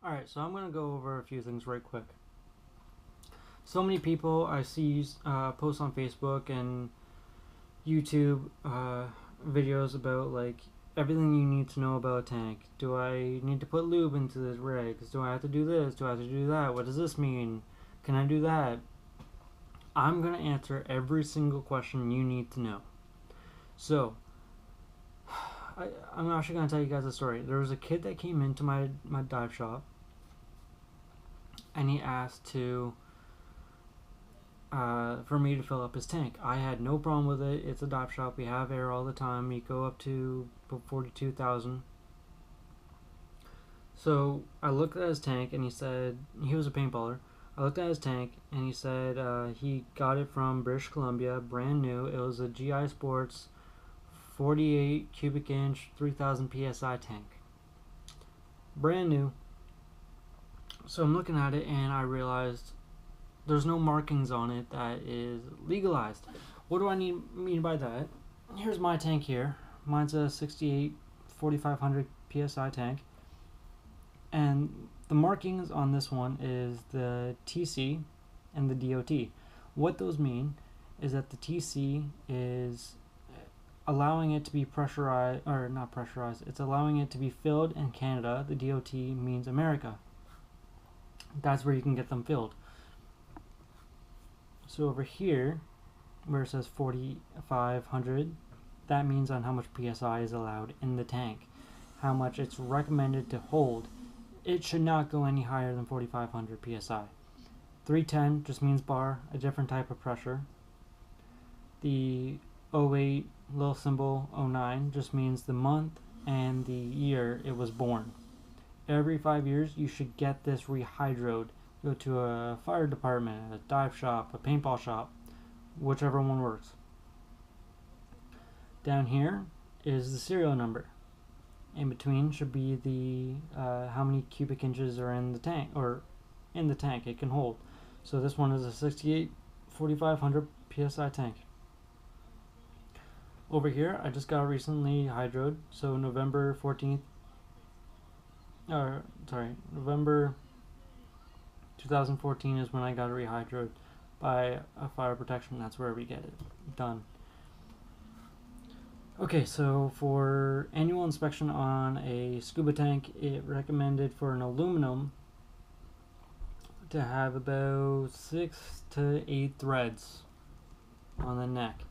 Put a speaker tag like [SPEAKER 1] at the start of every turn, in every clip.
[SPEAKER 1] Alright, so I'm going to go over a few things right quick. So many people I see post on Facebook and YouTube videos about like everything you need to know about a tank. Do I need to put lube into the rigs? Do I have to do this? Do I have to do that? What does this mean? Can I do that? I'm going to answer every single question you need to know. So, I'm actually going to tell you guys a story. There was a kid that came into my dive shop and he asked for me to fill up his tank. I had no problem with it. It's a dive shop. We have air all the time. We go up to 42,000. So I looked at his tank and he said, he was a paintballer. I looked at his tank and he said he got it from British Columbia, brand new. It was a GI Sports 48 cubic inch, 3000 PSI tank. Brand new. So I'm looking at it and I realized there's no markings on it that is legalized. What do I mean by that? Here's my tank here. Mine's a 68 4500 PSI tank. And the markings on this one is the TC and the DOT. What those mean is that the TC is allowing it to be pressurized, or not pressurized, it's allowing it to be filled in Canada. The DOT means America. That's where you can get them filled. So over here, where it says 4500, that means on how much PSI is allowed in the tank, how much it's recommended to hold. It should not go any higher than 4500 PSI. 310 just means bar, a different type of pressure. The 08 little symbol 09 just means the month and the year it was born. Every 5 years you should get this rehydroed. Go to a fire department, a dive shop, a paintball shop, whichever one works. Down here is the serial number. In between should be the how many cubic inches are in the tank, or in the tank it can hold. So this one is a 68 4500 PSI tank. Over here I just got recently hydroed, so November 14th, November 2014 is when I got it rehydroed by a fire protection. That's where we get it done. Okay, so for annual inspection on a scuba tank, it recommended for an aluminum to have about 6 to 8 threads on the neck.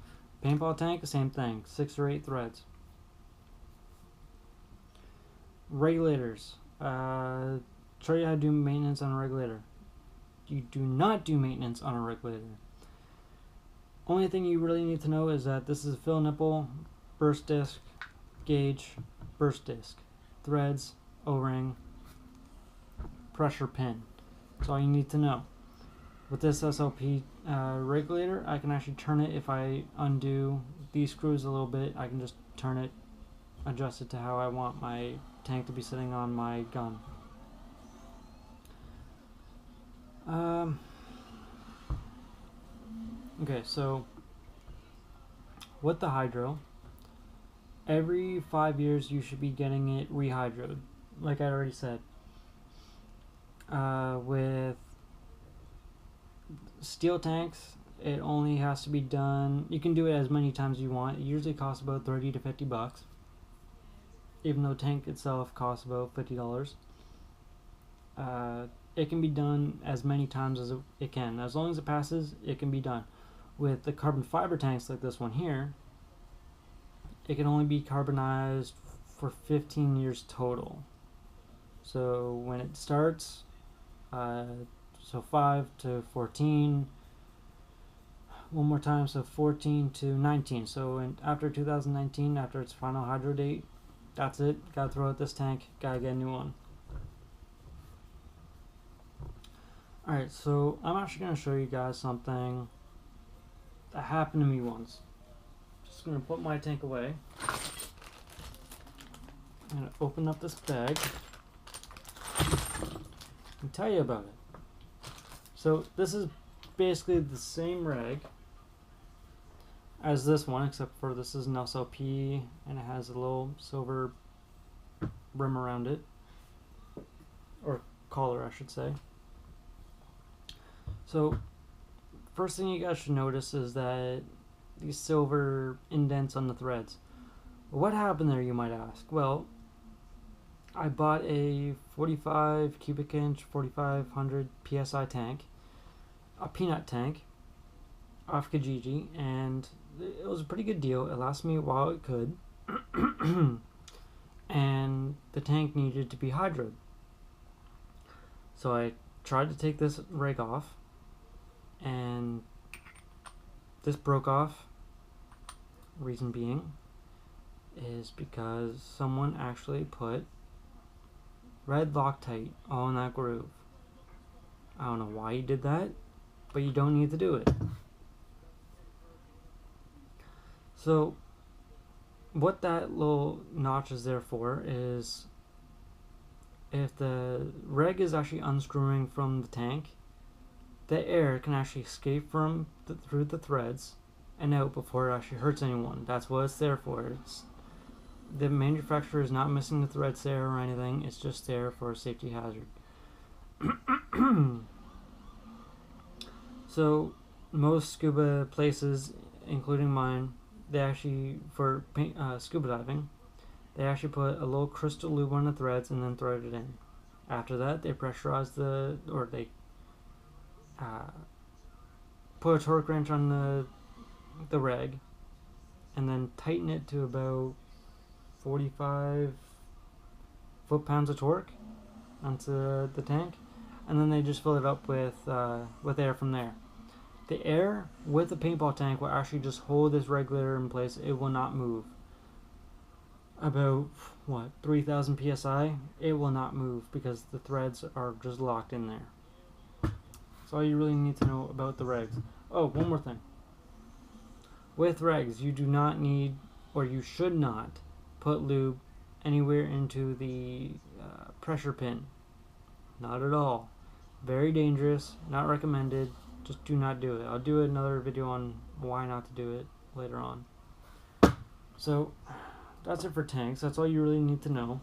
[SPEAKER 1] Paintball tank, the same thing, 6 or 8 threads. Regulators. Show you how to do maintenance on a regulator. You do not do maintenance on a regulator. Only thing you really need to know is that this is a fill nipple, burst disc, gauge, burst disc, threads, O-ring, pressure pin. That's all you need to know. With this SLP regulator, I can actually turn it. If I undo these screws a little bit, I can just turn it, adjust it to how I want my tank to be sitting on my gun. Okay, so with the hydro, every 5 years you should be getting it rehydroed, like I already said. With steel tanks, it only has to be done, you can do it as many times as you want. It usually costs about 30 to 50 bucks, even though the tank itself costs about $50. It can be done as many times as it can. As long as it passes, it can be done. With the carbon fiber tanks like this one here, it can only be carbonized for 15 years total. So when it starts, so 5 to 14, one more time, so 14 to 19. So after 2019, after its final hydro date, that's it. Gotta throw out this tank, gotta get a new one. Alright, so I'm actually going to show you guys something that happened to me once. Just going to put my tank away. I'm going to open up this bag and tell you about it. So this is basically the same rag as this one, except for this is an SLP and it has a little silver rim around it, or collar, I should say. So first thing you guys should notice is that these silver indents on the threads. What happened there, you might ask? Well, I bought a 45 cubic inch 4500 psi tank, a peanut tank off Kijiji, and it was a pretty good deal. It lasted me while it could. And the tank needed to be hydroed. So I tried to take this reg off, and this broke off. Reason being is because someone actually put red Loctite on that groove. I don't know why you did that, but you don't need to do it. So what that little notch is there for is if the reg is actually unscrewing from the tank, the air can actually escape through the threads and out before it actually hurts anyone. That's what it's there for. The manufacturer is not missing the threads there or anything. It's just there for a safety hazard. So most scuba places, including mine, they actually, for scuba diving, they actually put a little crystal lube on the threads and then thread it in. After that, they pressurize they put a torque wrench on the reg and then tighten it to about 45 foot-pounds of torque onto the tank, and then they just fill it up with air from there. The air with the paintball tank will actually just hold this regulator in place. It will not move. About 3,000 psi, it will not move because the threads are just locked in there. That's all you really need to know about the regs. Oh, one more thing. With regs, you do not need, or you should not, put lube anywhere into the pressure pin. Not at all. Very dangerous. Not recommended. Just do not do it. I'll do another video on why not to do it later on. So that's it for tanks. That's all you really need to know.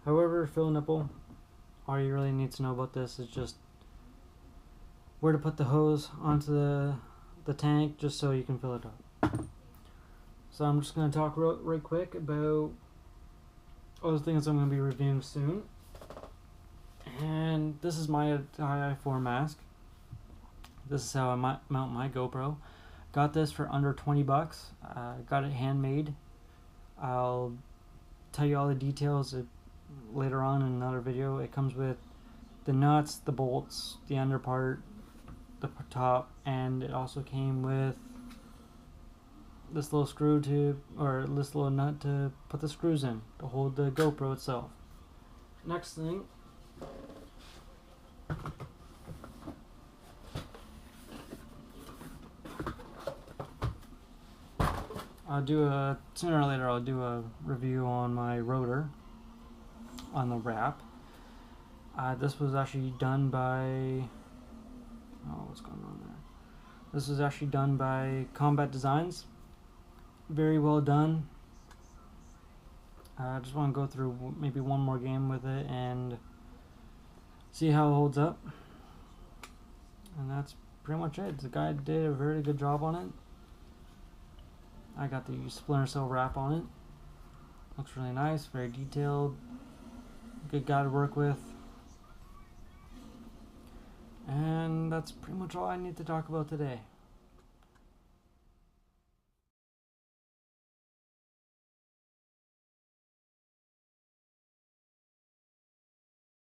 [SPEAKER 1] However, fill nipple, all you really need to know about this is just where to put the hose onto the tank just so you can fill it up. So I'm just going to talk right quick about all the things I'm going to be reviewing soon. And this is my i4 mask. This is how I mount my GoPro. Got this for under 20 bucks. Got it handmade. I'll tell you all the details later on in another video. It comes with the nuts, the bolts, the under part, the top, and it also came with this little screw this little nut to put the screws in to hold the GoPro itself. Next thing, sooner or later I'll do a review on my rotor on the wrap. This was actually done by what's going on there? This was actually done by Combat Designs. Very well done. I just want to go through maybe one more game with it and see how it holds up. And that's pretty much it. The guy did a very good job on it. I got the splinter cell wrap on it. Looks really nice, very detailed. Good guy to work with. And that's pretty much all I need to talk about today.